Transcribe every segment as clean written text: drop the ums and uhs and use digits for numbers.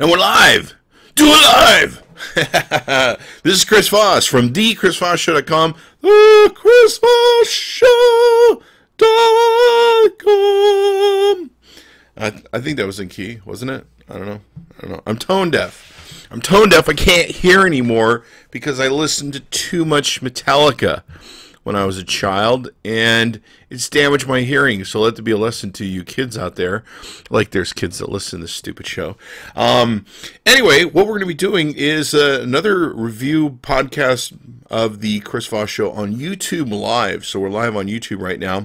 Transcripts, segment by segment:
And we're live! Do it live! This is Chris Voss from thechrisvossshow.com. The Chris Voss Show.com. I think that was in key, wasn't it? I don't know. I'm tone deaf. I can't hear anymore because I listened to too much Metallica when I was a child, and it's damaged my hearing. So let it be a lesson to you kids out there. Like, there's kids that listen to this stupid show. Anyway, what we're going to be doing is another review podcast of the Chris Voss Show on YouTube Live. So we're live on YouTube right now.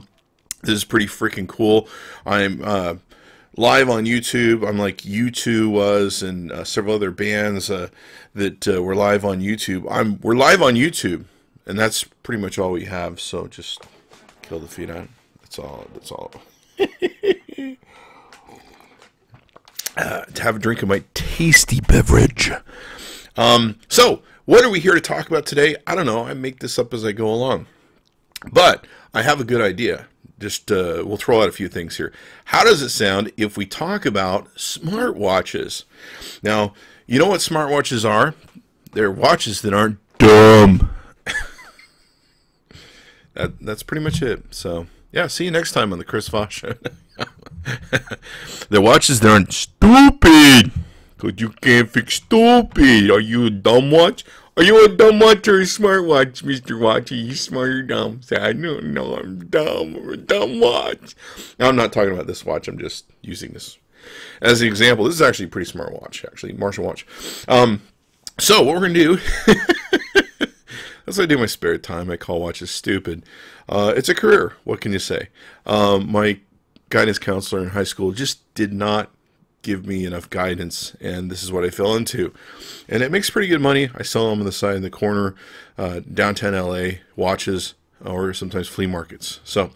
This is pretty freaking cool. I'm live on YouTube. I'm like U2 was, and several other bands that were live on YouTube. We're live on YouTube. And that's pretty much all we have, so just kill the feed on. That's all. To have a drink of my tasty beverage. So, what are we here to talk about today? I don't know. I make this up as I go along. But I have a good idea. Just we'll throw out a few things here. How does it sound if we talk about smartwatches? Now, you know what smartwatches are? They're watches that aren't dumb. That's pretty much it. So, yeah, see you next time on the Chris Voss Show. The watches, they aren't stupid. Because you can't fix stupid. Are you a dumb watch? Are you a dumb watch or a smart watch, Mr. Watch? Are you smart or dumb? Say, I don't know, I'm dumb. Or a dumb watch. Now, I'm not talking about this watch. I'm just using this as an example. This is actually a pretty smart watch, actually. Martian watch. So, what we're going to do... That's what I do in my spare time. I call watches stupid. It's a career. What can you say? My guidance counselor in high school just did not give me enough guidance, and this is what I fell into. And it makes pretty good money. I sell them on the side in the corner, downtown LA, watches, or sometimes flea markets. So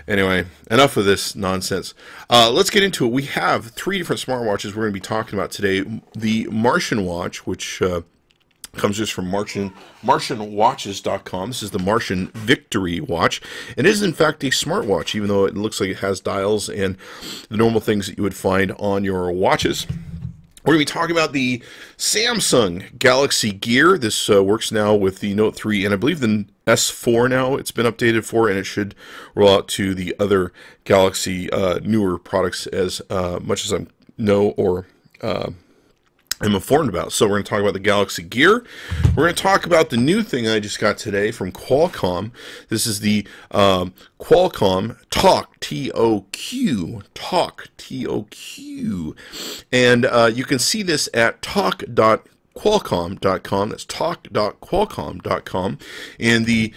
anyway, enough of this nonsense. Let's get into it. We have 3 different smartwatches we're going to be talking about today. The Martian watch, which... comes just from MartianWatches.com. This is the Martian Victory watch. It is, in fact, a smartwatch, even though it looks like it has dials and the normal things that you would find on your watches. We're going to be talking about the Samsung Galaxy Gear. This works now with the Note 3, and I believe the S4 now it's been updated for, and it should roll out to the other Galaxy newer products as much as I know or... I'm informed about. So we're going to talk about the Galaxy Gear. We're going to talk about the new thing I just got today from Qualcomm. This is the Qualcomm Talk, T-O-Q, Talk, T-O-Q. And you can see this at talk.qualcomm.com. That's talk.qualcomm.com. And the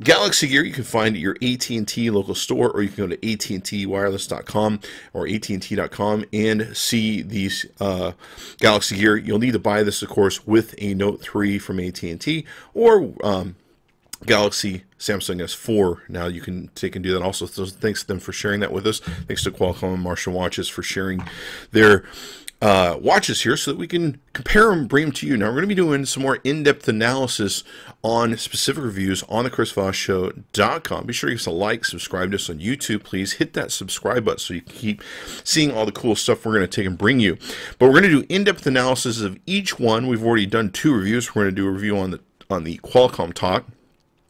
Galaxy Gear you can find at your AT&T local store, or you can go to AT&Twireless.com or AT&T.com and see these Galaxy Gear. You'll need to buy this, of course, with a Note 3 from AT&T or Galaxy Samsung S4. Now you can take and do that also. So thanks to them for sharing that with us. Thanks to Qualcomm and Martian Watches for sharing their watches here so that we can compare them and bring them to you. Now, we're going to be doing some more in-depth analysis on specific reviews on the chrisvossshow.com. Be sure you give us a like, subscribe to us on YouTube. Please hit that subscribe button so you can keep seeing all the cool stuff we're going to take and bring you. But we're going to do in-depth analysis of each one. We've already done 2 reviews. We're going to do a review on the Qualcomm Talk.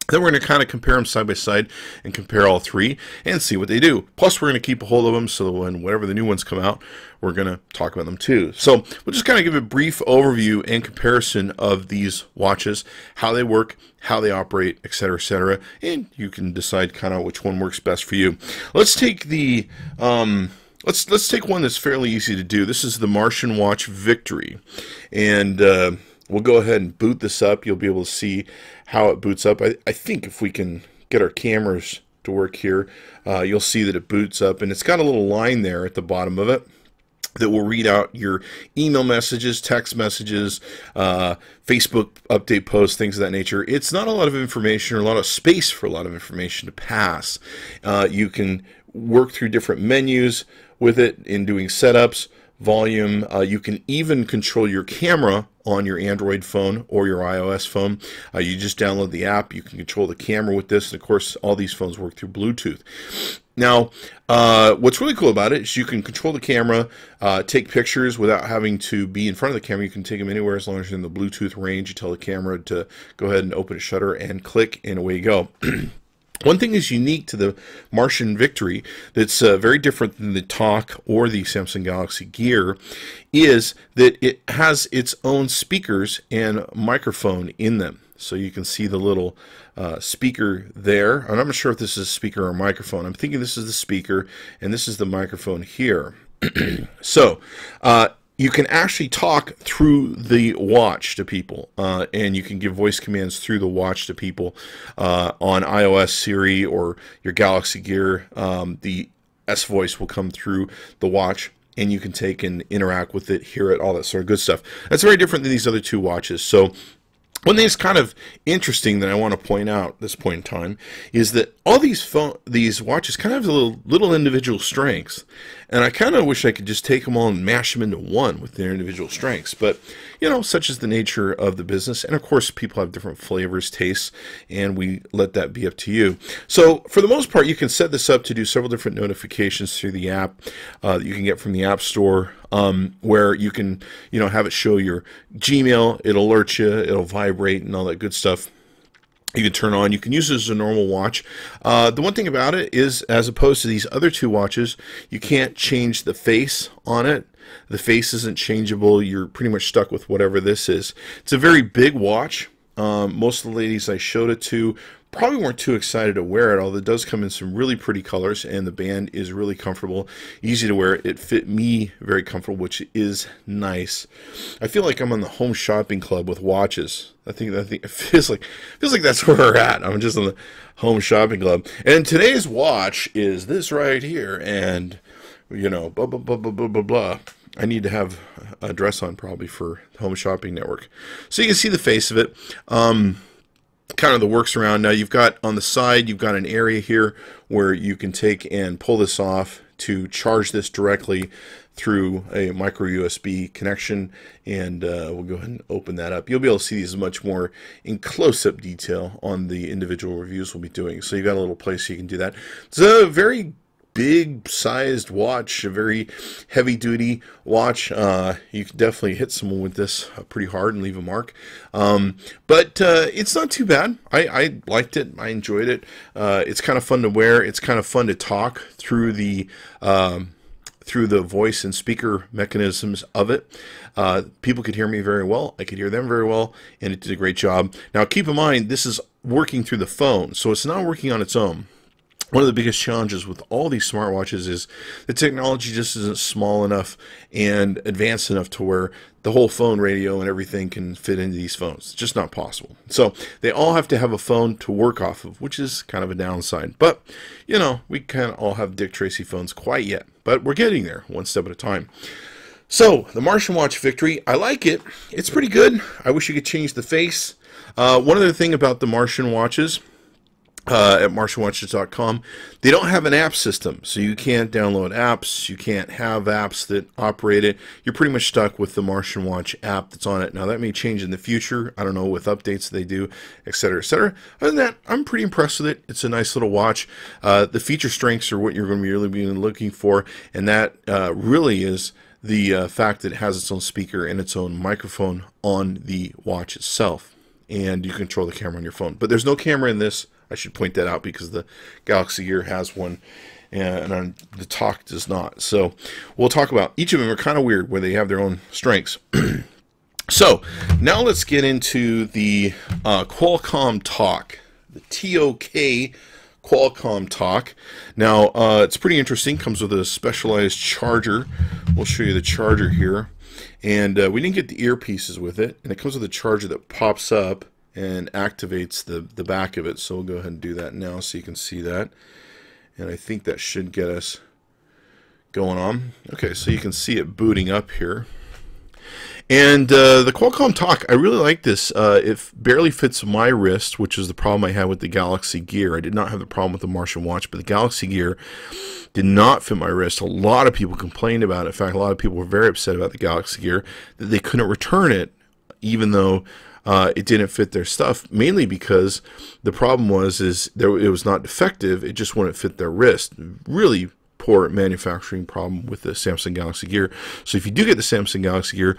Then we're going to kind of compare them side by side and compare all 3 and see what they do. Plus, we're going to keep a hold of them so that when whatever the new ones come out, we're going to talk about them too. So we'll just kind of give a brief overview and comparison of these watches, how they work, how they operate, etc., and you can decide kind of which one works best for you. Let's take the let's take one that's fairly easy to do. This is the Martian Watch Victory, and we'll go ahead and boot this up. You'll be able to see how it boots up. I think if we can get our cameras to work here, you'll see that it boots up, and it's got a little line there at the bottom of it that will read out your email messages, text messages, Facebook update posts, things of that nature. It's not a lot of information or a lot of space for a lot of information to pass. You can work through different menus with it in doing setups, volume. You can even control your camera on your Android phone or your iOS phone. You just download the app. You can control the camera with this. And of course, all these phones work through Bluetooth. Now, what's really cool about it is you can control the camera, take pictures without having to be in front of the camera. You can take them anywhere as long as you're in the Bluetooth range. You tell the camera to go ahead and open a shutter and click, and away you go. One thing is unique to the Martian Victory that's very different than the Talk or the Samsung Galaxy Gear is that it has its own speakers and microphone in them. So you can see the little speaker there. And I'm not sure if this is a speaker or a microphone. I'm thinking this is the speaker and this is the microphone here. So you can actually talk through the watch to people, and you can give voice commands through the watch to people on iOS, Siri, or your Galaxy Gear. The S voice will come through the watch, and you can take and interact with it, hear it, all that sort of good stuff. That's very different than these other two watches. So one thing that's kind of interesting that I want to point out at this point in time is that all these watches kind of have little individual strengths, and I kind of wish I could just take them all and mash them into one with their individual strengths. But you know, such is the nature of the business, and of course, people have different flavors, tastes, and we let that be up to you. So, for the most part, you can set this up to do several different notifications through the app that you can get from the App Store. Where you can, have it show your Gmail, it'll alert you, it'll vibrate and all that good stuff. You can turn on. You can use it as a normal watch. The one thing about it is, as opposed to these other two watches, you can't change the face on it. The face isn't changeable. You're pretty much stuck with whatever this is. It's a very big watch. Most of the ladies I showed it to probably weren't too excited to wear it, although it does come in some really pretty colors, and the band is really comfortable, easy to wear. It fit me very comfortable, which is nice. I feel like I'm on the home shopping club with watches. I think it feels like that's where we're at. I'm just on the home shopping club. And today's watch is this right here, and blah blah blah blah blah blah blah. I need to have a dress on probably for Home Shopping Network. So you can see the face of it. Kind of the works around. Now you've got on the side, you've got an area here where you can take and pull this off to charge this directly through a micro USB connection, and we'll go ahead and open that up. You'll be able to see these much more in close-up detail on the individual reviews we'll be doing. So you've got a little place you can do that. It's a very big sized watch, a very heavy duty watch. You can definitely hit someone with this pretty hard and leave a mark. But it's not too bad. I liked it. I enjoyed it. It's kind of fun to wear. It's kind of fun to talk through the voice and speaker mechanisms of it. People could hear me very well. I could hear them very well, and it did a great job. Now keep in mind, this is working through the phone, so it's not working on its own. One of the biggest challenges with all these smartwatches is the technology just isn't small enough and advanced enough to where the whole phone radio and everything can fit into these phones. It's just not possible. So they all have to have a phone to work off of, which is kind of a downside. But, we can't all have Dick Tracy phones quite yet. But we're getting there, one step at a time. So, the Martian Watch Victory, I like it. It's pretty good. I wish you could change the face. One other thing about the Martian watches, at Smartwatches.com, they don't have an app system, so you can't download apps, you can't have apps that operate it. You're pretty much stuck with the Martian Watch app that's on it. Now that may change in the future, I don't know, with updates they do, etc., etc. Other than that, I'm pretty impressed with it. It's a nice little watch. The feature strengths are what you're going to really be looking for, and that really is the fact that it has its own speaker and its own microphone on the watch itself, and you control the camera on your phone. But there's no camera in this. I should point that out because the Galaxy Gear has one and the Talk does not. So we'll talk about each of them are kind of weird where they have their own strengths. So now let's get into the Qualcomm Talk, the TOK Qualcomm Talk. Now it's pretty interesting. Comes with a specialized charger. We'll show you the charger here. And we didn't get the earpieces with it. And it comes with a charger that pops up and activates the back of it. So we'll go ahead and do that now so you can see that. And I think that should get us going on. Okay, so you can see it booting up here. And the Qualcomm Talk, I really like this. It barely fits my wrist, which is the problem I had with the Galaxy Gear. I did not have the problem with the Martian Watch, but the Galaxy Gear did not fit my wrist. A lot of people complained about it. In fact, a lot of people were very upset about the Galaxy Gear, that they couldn't return it, even though it didn't fit their stuff, mainly because the problem was it was not defective, it just wouldn't fit their wrist. Really poor manufacturing problem with the Samsung Galaxy Gear. So if you do get the Samsung Galaxy Gear,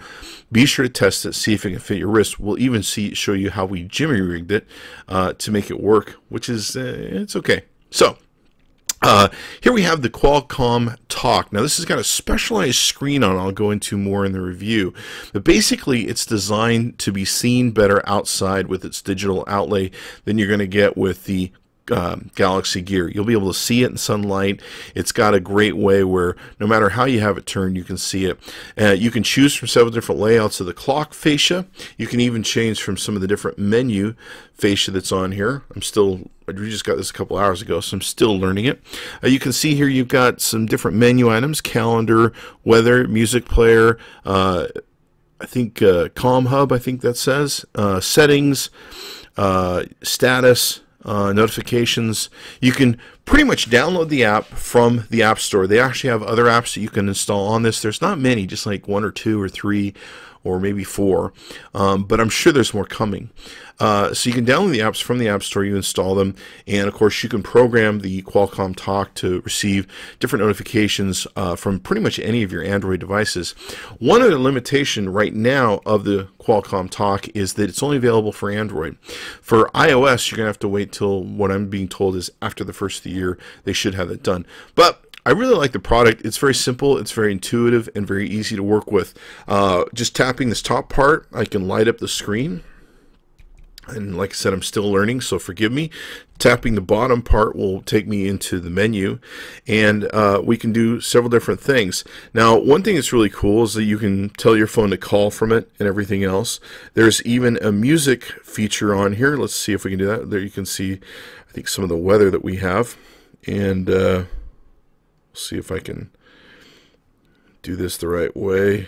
be sure to test it, see if it can fit your wrist. We'll even show you how we jimmy rigged it to make it work, which is it's okay. So here we have the Qualcomm Talk. Now this has got a specialized screen on it. I'll go into more in the review. But basically it's designed to be seen better outside with its digital outlay than you're going to get with the Galaxy Gear. You'll be able to see it in sunlight. It's got a great way where no matter how you have it turned, you can see it. You can choose from several different layouts of the clock fascia. You can even change from some of the different menu fascia that's on here. We just got this a couple hours ago, so I'm still learning it. You can see here you've got some different menu items: calendar, weather, music player, I think Comm Hub, I think that says, settings, status, notifications. You can pretty much download the app from the App Store. They actually have other apps that you can install on this. There's not many, just like 1 or 2 or 3 or maybe 4, but I'm sure there's more coming. So you can download the apps from the App Store, you install them, and of course you can program the Qualcomm Talk to receive different notifications from pretty much any of your Android devices. One other limitation right now of the Qualcomm Talk is that it's only available for Android. For iOS, you're going to have to wait till, what I'm being told is after the first of the year, they should have that done. But I really like the product. It's very simple, it's very intuitive, and very easy to work with. Just tapping this top part, I can light up the screen. And like I said, I'm still learning, so forgive me. Tapping the bottom part will take me into the menu, and we can do several different things. Now, one thing that's really cool is that you can tell your phone to call from it and everything else. There's even a music feature on here. Let's see if we can do that. There you can see, I think, some of the weather that we have, and see if I can do this the right way.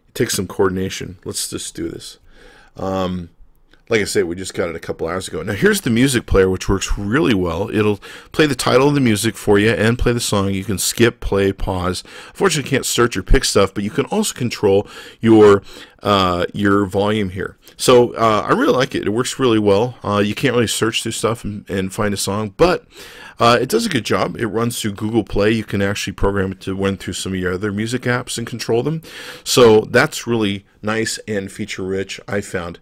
It takes some coordination. Let's just do this. Like I say, we just got it a couple hours ago. Now here's the music player, which works really well. It'll play the title of the music for you and play the song. You can skip, play, pause. Unfortunately, you can't search or pick stuff, but you can also control your volume here. So I really like it. It works really well. You can't really search through stuff and find a song, but it does a good job. It runs through Google Play. You can actually program it to run through some of your other music apps and control them. So that's really nice and feature-rich, I found.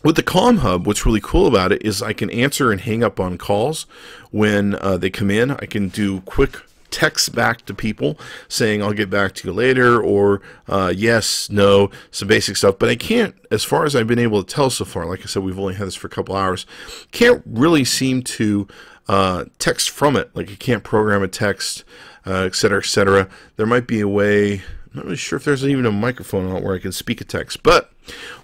With the Comm Hub, what's really cool about it is I can answer and hang up on calls when they come in. I can do quick text back to people saying I'll get back to you later, or yes, no, some basic stuff. But I can't, as far as I've been able to tell so far, like I said, we've only had this for a couple hours, can't really seem to text from it. Like you can't program a text, etc., etc. There might be a way. I'm not really sure if there's even a microphone on it where I can speak a text, but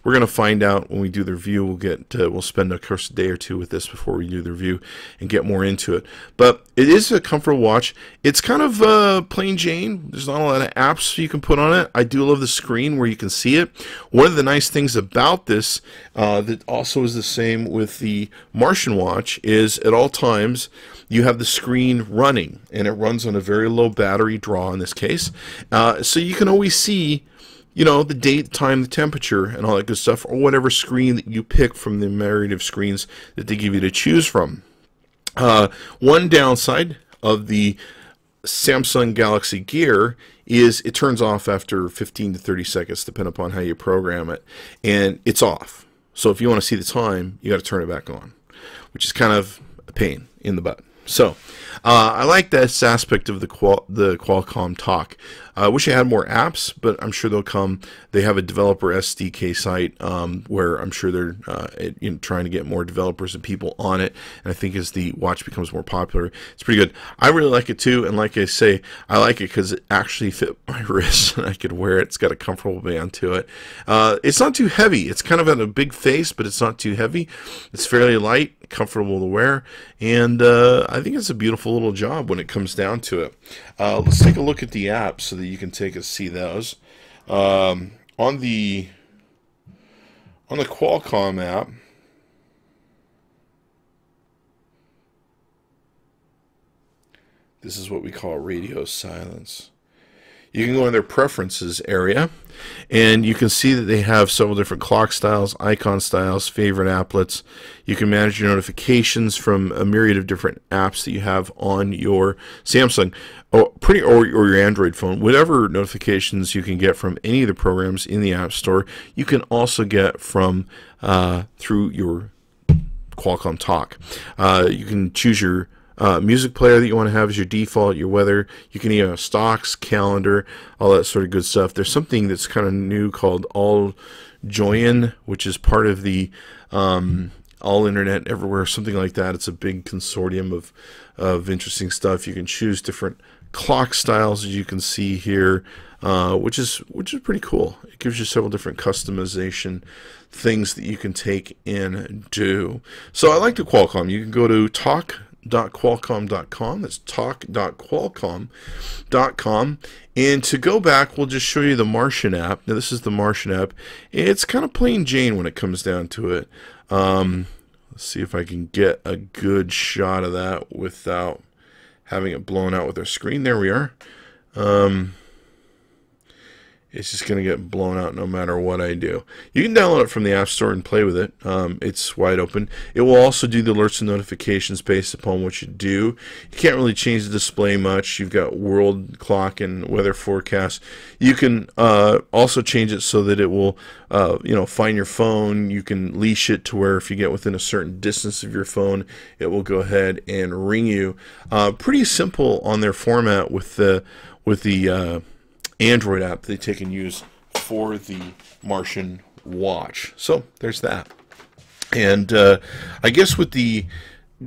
we're going to find out when we do the review. We'll spend, of course, a day or two with this before we do the review and get more into it. But it is a comfortable watch. It's kind of plain Jane. There's not a lot of apps you can put on it. I do love the screen where you can see it. One of the nice things about this that also is the same with the Martian watch is at all times you have the screen running, and it runs on a very low battery draw in this case. So you can always see, you know, the date, time, the temperature, and all that good stuff, or whatever screen that you pick from the myriad of screens that they give you to choose from. One downside of the Samsung Galaxy Gear is it turns off after 15 to 30 seconds, depending upon how you program it, and it's off. So if you want to see the time, you got to turn it back on, which is kind of a pain in the butt. So I like this aspect of the Qualcomm Talk. I wish I had more apps, but I'm sure they'll come. They have a developer SDK site where I'm sure they're trying to get more developers and people on it. And I think as the watch becomes more popular, it's pretty good. I really like it too. And like I say, I like it because it actually fit my wrist and I could wear it. It's got a comfortable band to it. It's not too heavy. It's kind of at a big face, but it's not too heavy. It's fairly light, comfortable to wear, and I think it's a beautiful little job when it comes down to it. Let's take a look at the apps so that you can take a see those. On the Qualcomm app, this is what we call radio silence. you can go in their preferences area, and you can see that they have several different clock styles, icon styles, favorite applets. You can manage your notifications from a myriad of different apps that you have on your Samsung or your Android phone. Whatever notifications you can get from any of the programs in the App Store, you can also get from through your Qualcomm Talk. You can choose your music player that you want to have as your default, your weather. You can even have stocks, calendar, all that sort of good stuff. There's something that's kind of new called All Join, which is part of the All Internet Everywhere, something like that. It's a big consortium of interesting stuff. You can choose different clock styles, as you can see here, which is pretty cool. It gives you several different customization things that you can take and do. So I like the Qualcomm. You can go to talk.qualcomm.com. That's talk.qualcomm.com. And to go back, we'll just show you the Martian app. Now, this is the Martian app. It's kind of plain Jane when it comes down to it. Let's see if I can get a good shot of that without having it blown out with our screen. There we are. It's just going to get blown out no matter what I do. You can download it from the App Store and play with it. It's wide open. It will also do the alerts and notifications based upon what you do. You can't really change the display much. You've got world clock and weather forecast. You can also change it so that it will find your phone. You can leash it to where if you get within a certain distance of your phone, it will go ahead and ring you. Pretty simple on their format with the Android app they take and use for the Martian watch. So there's that. And I guess with the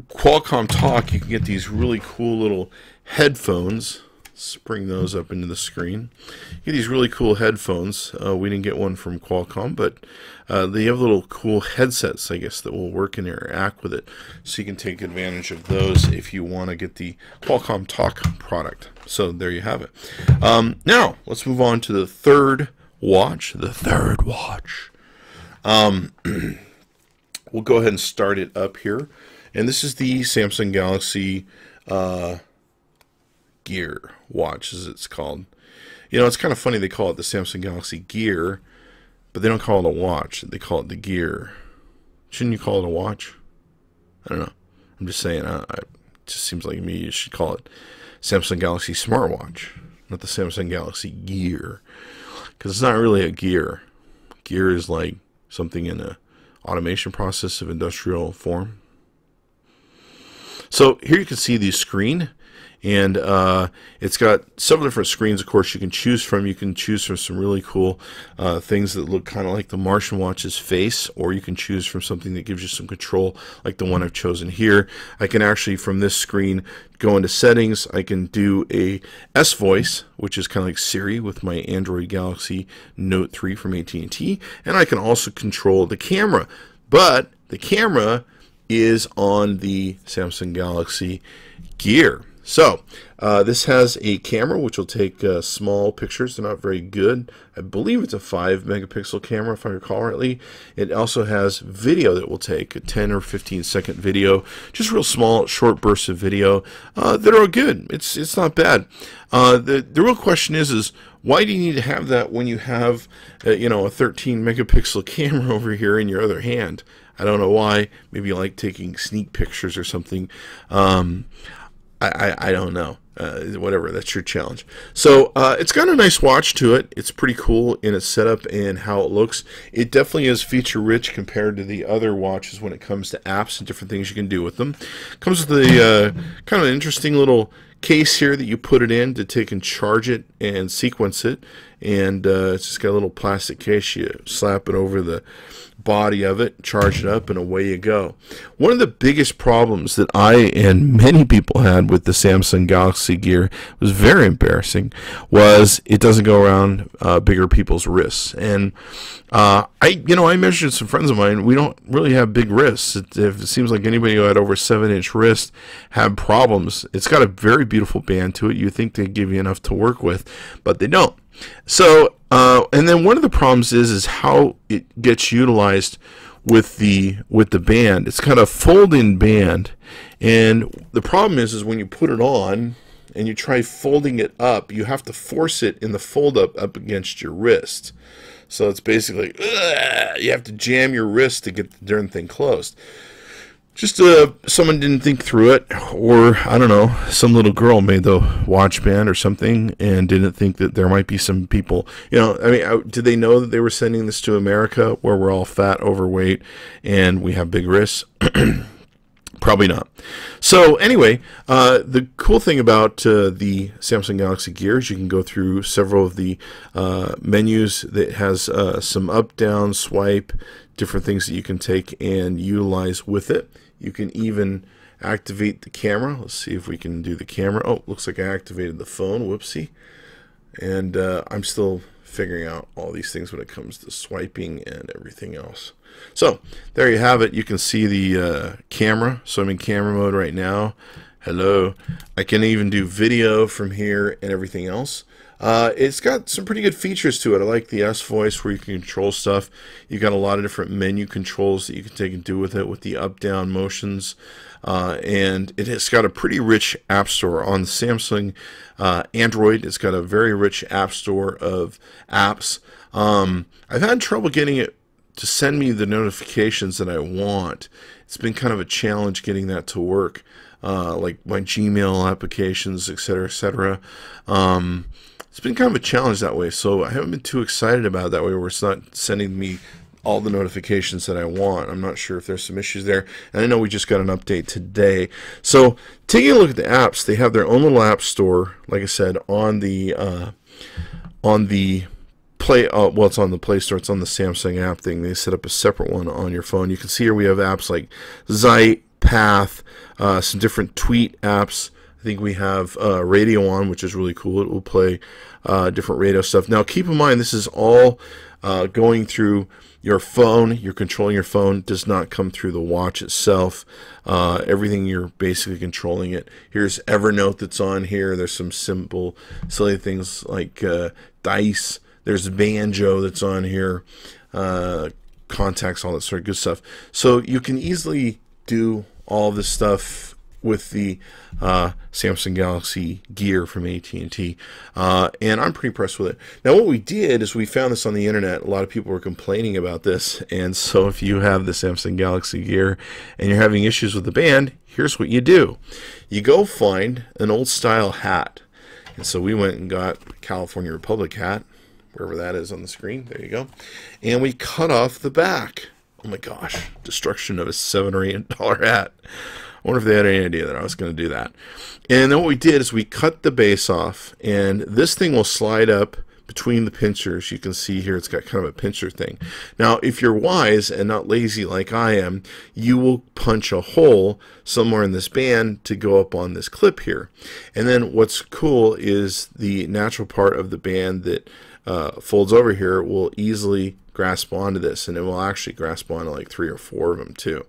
Qualcomm Talk, you can get these really cool little headphones. Let's bring those up into the screen. You get these really cool headphones. We didn't get one from Qualcomm, but they have little cool headsets, I guess, that will work and interact with it. So you can take advantage of those if you want to get the Qualcomm Talk product. So there you have it. Now, let's move on to the third watch. We'll go ahead and start it up here. And this is the Samsung Galaxy Gear watch, as it's called. You know, it's kind of funny they call it the Samsung Galaxy Gear, but they don't call it a watch. They call it the Gear. Shouldn't you call it a watch? I don't know. I'm just saying. It just seems like me you should call it Samsung Galaxy Smartwatch, not the Samsung Galaxy Gear, because it's not really a gear. Gear is like something in a automation process of industrial form. So here you can see the screen. And it's got several different screens, of course, you can choose from. You can choose from some really cool things that look kind of like the Martian watch's face, or you can choose from something that gives you some control, like the one I've chosen here. I can actually, from this screen, go into settings. I can do a S voice, which is kind of like Siri with my Android Galaxy Note 3 from AT&T. And I can also control the camera. But the camera is on the Samsung Galaxy Gear. So, this has a camera which will take small pictures. They're not very good. I believe it's a 5 megapixel camera, if I recall rightly. It also has video that will take a 10 or 15 second video, just real small, short bursts of video that are good. It's not bad. The real question is why do you need to have that when you have a 13 megapixel camera over here in your other hand? I don't know why. Maybe you like taking sneak pictures or something. I don't know. Whatever, that's your challenge. So it's got a nice watch to it. It's pretty cool in its setup and how it looks. It definitely is feature rich compared to the other watches when it comes to apps and different things you can do with them. Comes with a kind of an interesting little case here that you put it in to take and charge it and sequence it. And it's just got a little plastic case. You slap it over the body of it, charge it up, and away you go. One of the biggest problems that I and many people had with the Samsung Galaxy Gear was very embarrassing, was it doesn't go around bigger people's wrists. And I measured some friends of mine. We don't really have big wrists. It seems like anybody who had over 7-inch wrists had problems. It's got a very beautiful band to it. You think they'd give you enough to work with, but they don't. So, and then one of the problems is how it gets utilized with the band. It's kind of fold-in band, and the problem is when you put it on, and you try folding it up, you have to force it in the fold up against your wrist. So it's basically, you have to jam your wrist to get the darn thing closed. Just someone didn't think through it, or I don't know, some little girl made the watch band or something and didn't think that there might be some people, I mean, did they know that they were sending this to America where we're all fat, overweight, and we have big wrists? Probably not. So anyway, the cool thing about the Samsung Galaxy Gear is you can go through several of the menus that has some up, down, swipe, different things that you can take and utilize with it. You can even activate the camera. Let's see if we can do the camera. Oh, looks like I activated the phone. Whoopsie. And I'm still figuring out all these things when it comes to swiping and everything else. So there you have it. You can see the camera. So I'm in camera mode right now. Hello. I can even do video from here and everything else. It's got some pretty good features to it. I like the S voice where you can control stuff. You've got a lot of different menu controls that you can take and do with it with the up-down motions. And it has got a pretty rich app store on the Samsung Android. It's got a very rich app store of apps. I've had trouble getting it to send me the notifications that I want. It's been kind of a challenge getting that to work, like my Gmail applications, etc., etc. It's been kind of a challenge that way, so I haven't been too excited about it that way where it's not sending me all the notifications that I want. I'm not sure if there's some issues there, and I know we just got an update today. So taking a look at the apps, they have their own little app store, like I said, on the Play, well, it's on the Play Store. It's on the Samsung app thing. They set up a separate one on your phone. You can see here we have apps like Zeit, Path, some different tweet apps. I think we have radio on, which is really cool. It will play different radio stuff. Now, keep in mind, this is all going through your phone. You're controlling your phone. It does not come through the watch itself. Everything, you're basically controlling it. Here's Evernote that's on here. There's some simple, silly things like dice. There's Banjo that's on here, contacts, all that sort of good stuff. So you can easily do all this stuff with the Samsung Galaxy Gear from AT&T, and I'm pretty impressed with it. Now, what we did is we found this on the internet. A lot of people were complaining about this, and so if you have the Samsung Galaxy Gear and you're having issues with the band, here's what you do. You go find an old style hat, and so we went and got the California Republic hat, wherever that is on the screen. There you go. And we cut off the back. Oh my gosh, destruction of a $7 or $8 hat. I wonder if they had any idea that I was going to do that. And then what we did is we cut the base off, and this thing will slide up between the pinchers. You can see here it's got kind of a pincher thing. Now, if you're wise and not lazy like I am, you will punch a hole somewhere in this band to go up on this clip here. And then what's cool is the natural part of the band that folds over here will easily grasp onto this, and it will actually grasp onto like 3 or 4 of them too.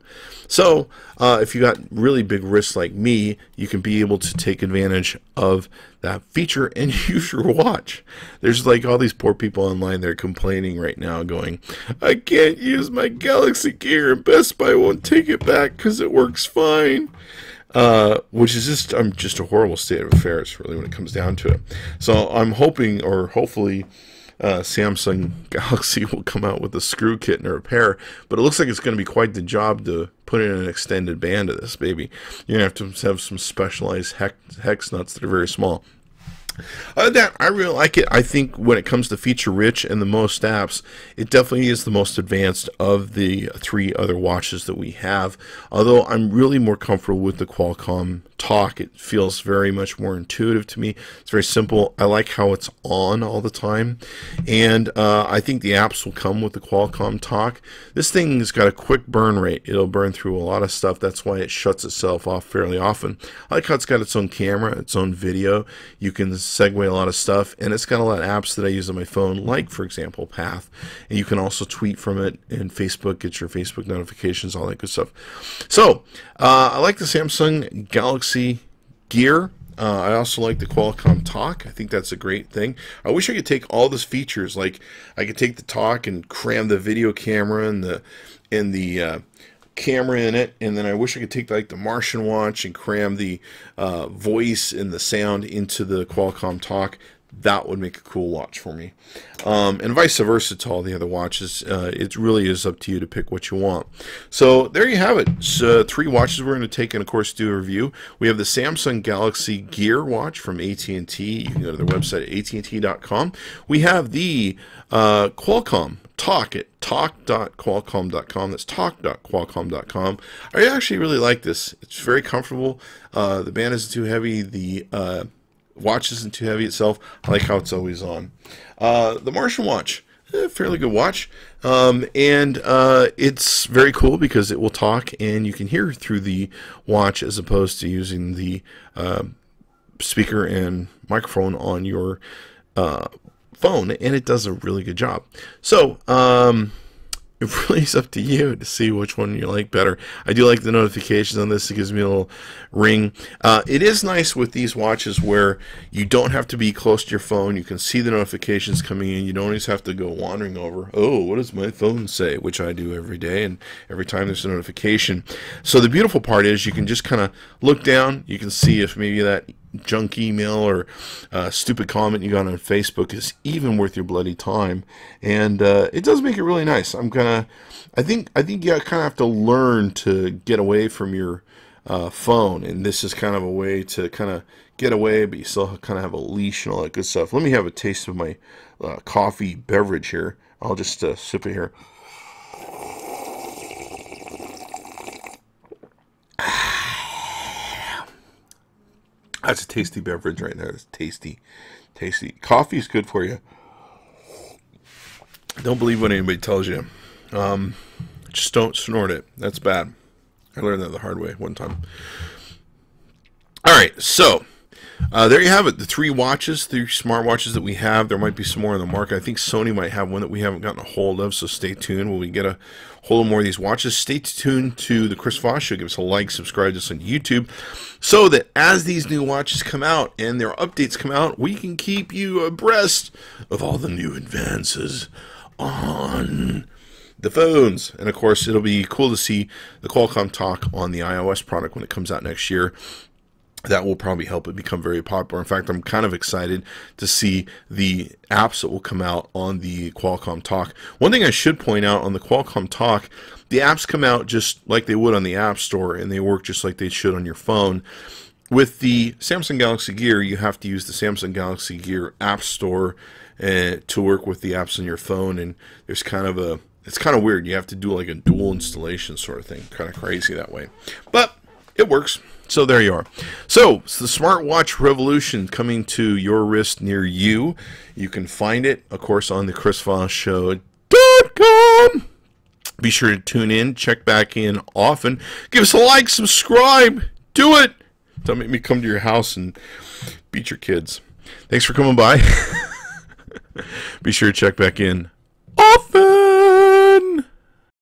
So if you got really big wrists like me, you can be able to take advantage of that feature and use your watch. There's like all these poor people online that are complaining right now going, I can't use my Galaxy Gear and Best Buy won't take it back because it works fine. Which is just a horrible state of affairs, really, when it comes down to it. So I'm hoping, or hopefully, Samsung Galaxy will come out with a screw kit and a repair, but it looks like it's going to be quite the job to put in an extended band to this baby. You're going to have some specialized hex nuts that are very small. Other than that, I really like it. I think when it comes to feature rich and the most apps, it definitely is the most advanced of the 3 other watches that we have. Although I'm really more comfortable with the Qualcomm Talk. It feels very much more intuitive to me. It's very simple. I like how it's on all the time. And I think the apps will come with the Qualcomm Talk. This thing's got a quick burn rate. It'll burn through a lot of stuff. That's why it shuts itself off fairly often. I like how it's got its own camera, its own video. You can segue a lot of stuff, and it's got a lot of apps that I use on my phone, like, for example, Path. And you can also tweet from it, and Facebook, get your Facebook notifications, all that good stuff. So, I like the Samsung Galaxy Gear. I also like the Qualcomm Talk. I think that's a great thing. I wish I could take all those features, like I could take the Talk and cram the video camera and the camera in it, and then I wish I could take like the Martian watch and cram the voice and the sound into the Qualcomm Talk. That would make a cool watch for me, and vice versa to all the other watches. It really is up to you to pick what you want. So there you have it. So 3 watches we're going to take and of course do a review. We have the Samsung Galaxy Gear watch from AT&T. You can go to their website at amzn.to. We have the Qualcomm Talk at talk.qualcomm.com. That's talk.qualcomm.com. I actually really like this. It's very comfortable. The band isn't too heavy. The watch isn't too heavy itself. I like how it's always on. The Martian watch, fairly good watch. And it's very cool because it will talk and you can hear through the watch as opposed to using the speaker and microphone on your phone, and it does a really good job. So it really is up to you to see which one you like better. I do like the notifications on this. It gives me a little ring. It is nice with these watches where you don't have to be close to your phone. You can see the notifications coming in. You don't always have to go wandering over, oh, what does my phone say? Which I do every day and every time there's a notification. So the beautiful part is you can just kind of look down. You can see if maybe that junk email or stupid comment you got on Facebook is even worth your bloody time, and it does make it really nice. I think you kind of have to learn to get away from your phone, and this is kind of a way to kind of get away, but you still kind of have a leash and all that good stuff. Let me have a taste of my coffee beverage here. I'll just sip it here. That's a tasty beverage right there. It's tasty. Tasty. Coffee is good for you. Don't believe what anybody tells you. Just don't snort it. That's bad. I learned that the hard way one time. All right, so there you have it. The 3 watches, 3 smartwatches that we have. There might be some more on the market. I think Sony might have one that we haven't gotten a hold of, so stay tuned. When we get a hold of more of these watches, stay tuned to the Chris Voss Show. Give us a like, subscribe to us on YouTube, so that as these new watches come out and their updates come out, we can keep you abreast of all the new advances on the phones. And of course, it'll be cool to see the Qualcomm Talk on the iOS product when it comes out next year. That will probably help it become very popular. In fact, I'm kind of excited to see the apps that will come out on the Qualcomm Talk. One thing I should point out on the Qualcomm Talk, the apps come out just like they would on the App Store, and they work just like they should on your phone. With the Samsung Galaxy Gear, you have to use the Samsung Galaxy Gear App Store to work with the apps on your phone, and there's it's kind of weird. You have to do like a dual installation sort of thing. Kind of crazy that way. But it works. So there you are. So it's the smartwatch revolution coming to your wrist near you. You can find it, of course, on the chrisvossshow.com. Be sure to tune in, check back in often. Give us a like, subscribe. Do it. Don't make me come to your house and beat your kids. Thanks for coming by. Be sure to check back in